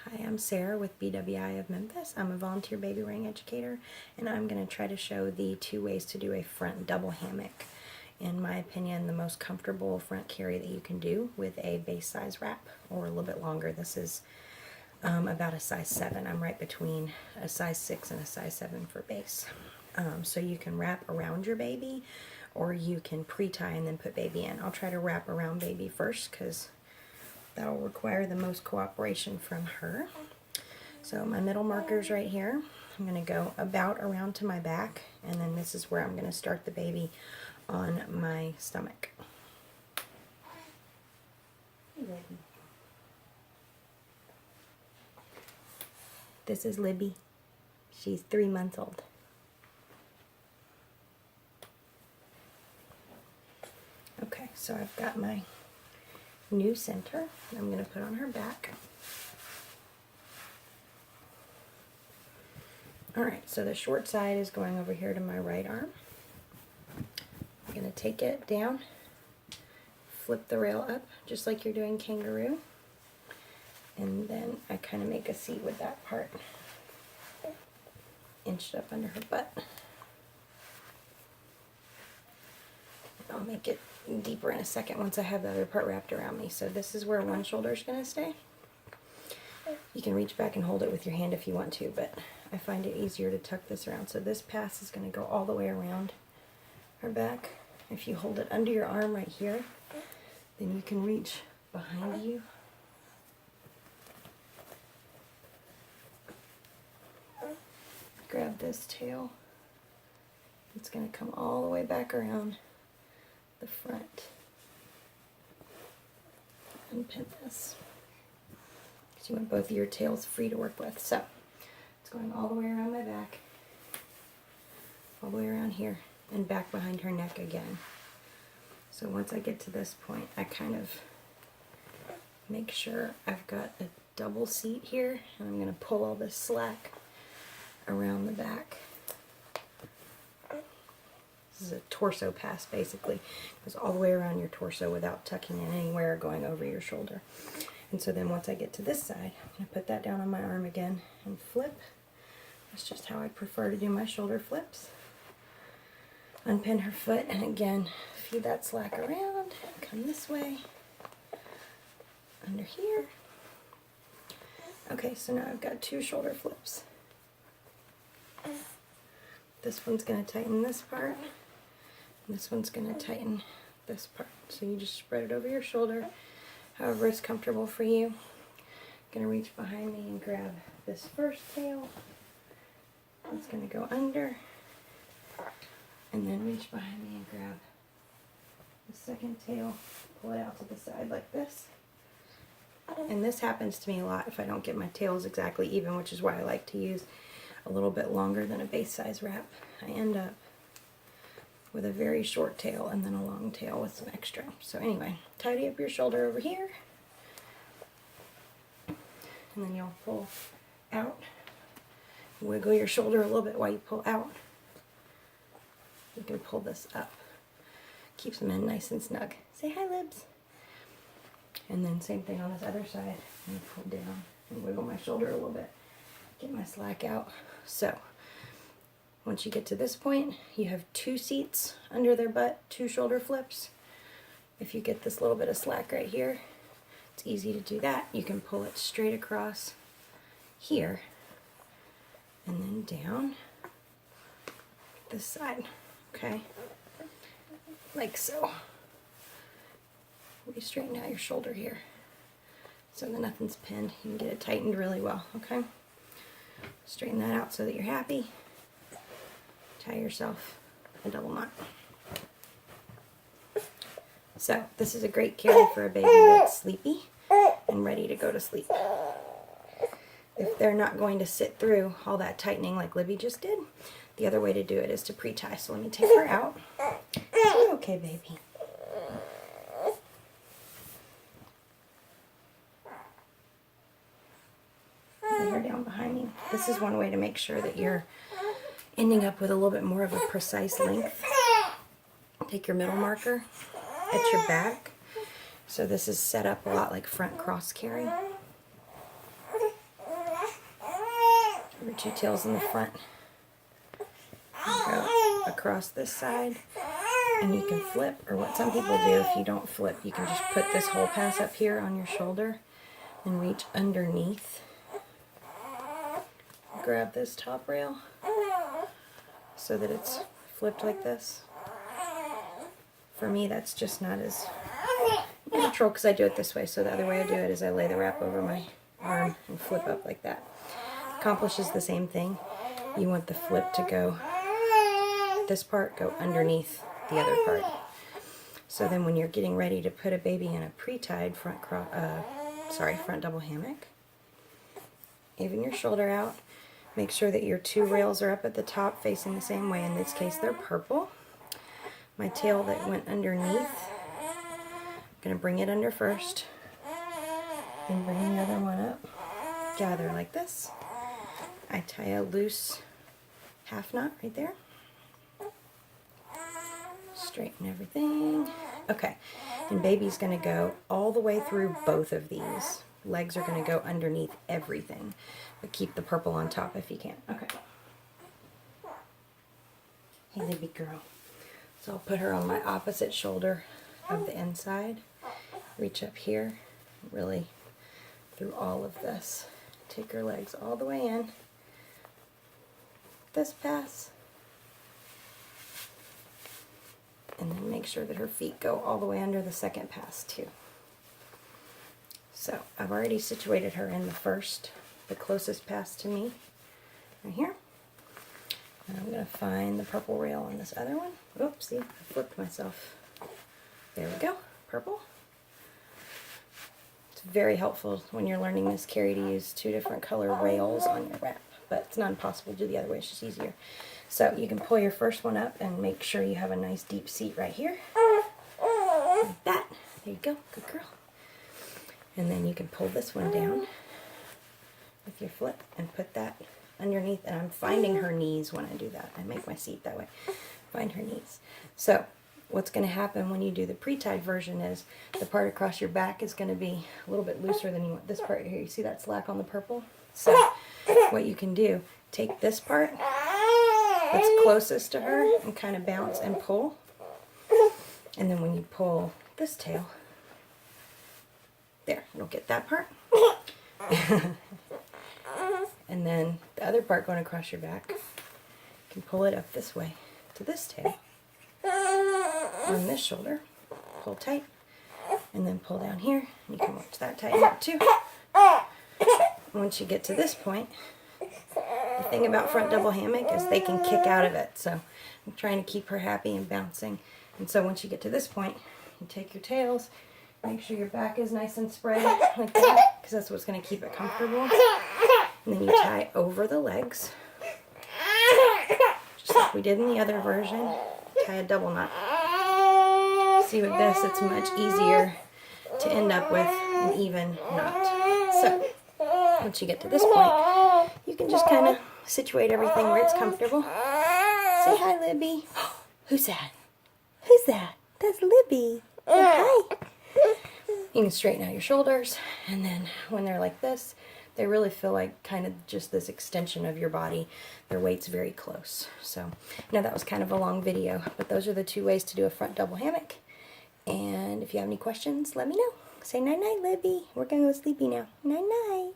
Hi, I'm Sarah with BWI of Memphis. I'm a volunteer baby wearing educator, and I'm going to try to show the 2 ways to do a front double hammock. In my opinion, the most comfortable front carry that you can do with a base size wrap, or a little bit longer. This is about a size 7. I'm right between a size 6 and a size 7 for base. So you can wrap around your baby, or you can pre-tie and then put baby in. I'll try to wrap around baby first because that'll require the most cooperation from her. So my middle marker's right here. I'm going to go about around to my back, and then this is where I'm going to start the baby on my stomach. This is Libby. She's 3 months old. Okay, so I've got my new center I'm going to put on her back. Alright, so the short side is going over here to my right arm. I'm going to take it down, flip the rail up just like you're doing kangaroo, and then I kind of make a seat with that part inched up under her butt. I'll make it deeper in a second once I have the other part wrapped around me. So this is where one shoulder is going to stay. You can reach back and hold it with your hand if you want to, but I find it easier to tuck this around. So this pass is going to go all the way around her back. If you hold it under your arm right here, then you can reach behind you. Grab this tail. It's going to come all the way back around the front. Unpin this, because you want both of your tails free to work with. So it's going all the way around my back, all the way around here, and back behind her neck again. So once I get to this point, I kind of make sure I've got a double seat here, and I'm going to pull all this slack around the back. This is a torso pass, basically. It goes all the way around your torso without tucking in anywhere or going over your shoulder. And so then once I get to this side, I'm going to put that down on my arm again and flip. That's just how I prefer to do my shoulder flips. Unpin her foot, and again, feed that slack around. Come this way, under here. Okay, so now I've got 2 shoulder flips. This one's going to tighten this part. This one's going to tighten this part. So you just spread it over your shoulder, however it's comfortable for you. I'm going to reach behind me and grab this first tail. It's going to go under, and then reach behind me and grab the second tail, pull it out to the side like this. And this happens to me a lot if I don't get my tails exactly even, which is why I like to use a little bit longer than a base size wrap. I end up with a very short tail and then a long tail with some extra. So anyway, tidy up your shoulder over here, and then you'll pull out. Wiggle your shoulder a little bit while you pull out. You can pull this up. Keeps them in nice and snug. Say hi, Libs. And then same thing on this other side. And pull down and wiggle my shoulder a little bit. Get my slack out. So once you get to this point, you have 2 seats under their butt, 2 shoulder flips. If you get this little bit of slack right here, it's easy to do that. You can pull it straight across here and then down this side, okay? Like so. You straighten out your shoulder here so that nothing's pinned. You can get it tightened really well, okay? Straighten that out so that you're happy. Tie yourself a double knot. So this is a great carry for a baby that's sleepy and ready to go to sleep. If they're not going to sit through all that tightening like Libby just did, the other way to do it is to pre-tie. So let me take her out. You okay, baby? Lay her down behind me. This is one way to make sure that you're ending up with a little bit more of a precise length. Take your middle marker at your back. So this is set up a lot like front cross carry. two tails in the front. Go across this side, and you can flip, or what some people do, if you don't flip, you can just put this whole pass up here on your shoulder and reach underneath. Grab this top rail so that it's flipped like this. For me, that's just not as natural because I do it this way. So the other way I do it is I lay the wrap over my arm and flip up like that. Accomplishes the same thing. You want the flip to go, this part go underneath the other part. So then when you're getting ready to put a baby in a pre-tied front double hammock, even your shoulder out, make sure that your two rails are up at the top facing the same way. In this case, they're purple. My tail that went underneath, I'm going to bring it under first, and bring the other one up. Gather like this. I tie a loose half knot right there. Straighten everything. Okay, and baby's going to go all the way through both of these. Legs are going to go underneath everything, but keep the purple on top if you can. Okay. Hey, Libby girl. So I'll put her on my opposite shoulder of the inside. Reach up here, really through all of this. Take her legs all the way in. This pass. And then make sure that her feet go all the way under the second pass too. So I've already situated her in the closest pass to me, right here. And I'm going to find the purple rail on this other one. Oops, see, I flipped myself. There we go, purple. It's very helpful when you're learning this carry to use two different color rails on your wrap, but it's not impossible to do the other way, it's just easier. So you can pull your first one up and make sure you have a nice deep seat right here. Like that. There you go, good girl. And then you can pull this one down with your flip and put that underneath. And I'm finding her knees when I do that. I make my seat that way. Find her knees. So what's going to happen when you do the pre-tied version is the part across your back is going to be a little bit looser than you want. This part here, you see that slack on the purple? So what you can do, take this part that's closest to her and kind of bounce and pull. And then when you pull this tail, there, you'll get that part. And then the other part going across your back, you can pull it up this way to this tail. On this shoulder, pull tight, and then pull down here. You can watch that tighten up too. Once you get to this point, the thing about front double hammock is they can kick out of it. So I'm trying to keep her happy and bouncing. And so once you get to this point, you take your tails, make sure your back is nice and spread like that, because that's what's going to keep it comfortable. And then you tie over the legs, just like we did in the other version. Tie a double knot. See, with this, it's much easier to end up with an even knot. So, once you get to this point, you can just kind of situate everything where it's comfortable. Say hi, Libby. Who's that? Who's that? That's Libby. Say hi. You can straighten out your shoulders, and then when they're like this, they really feel like kind of just this extension of your body. Their weight's very close. So, now that was kind of a long video, but those are the two ways to do a front double hammock. And if you have any questions, let me know. Say night-night, Libby. We're going to go sleepy now. Night-night.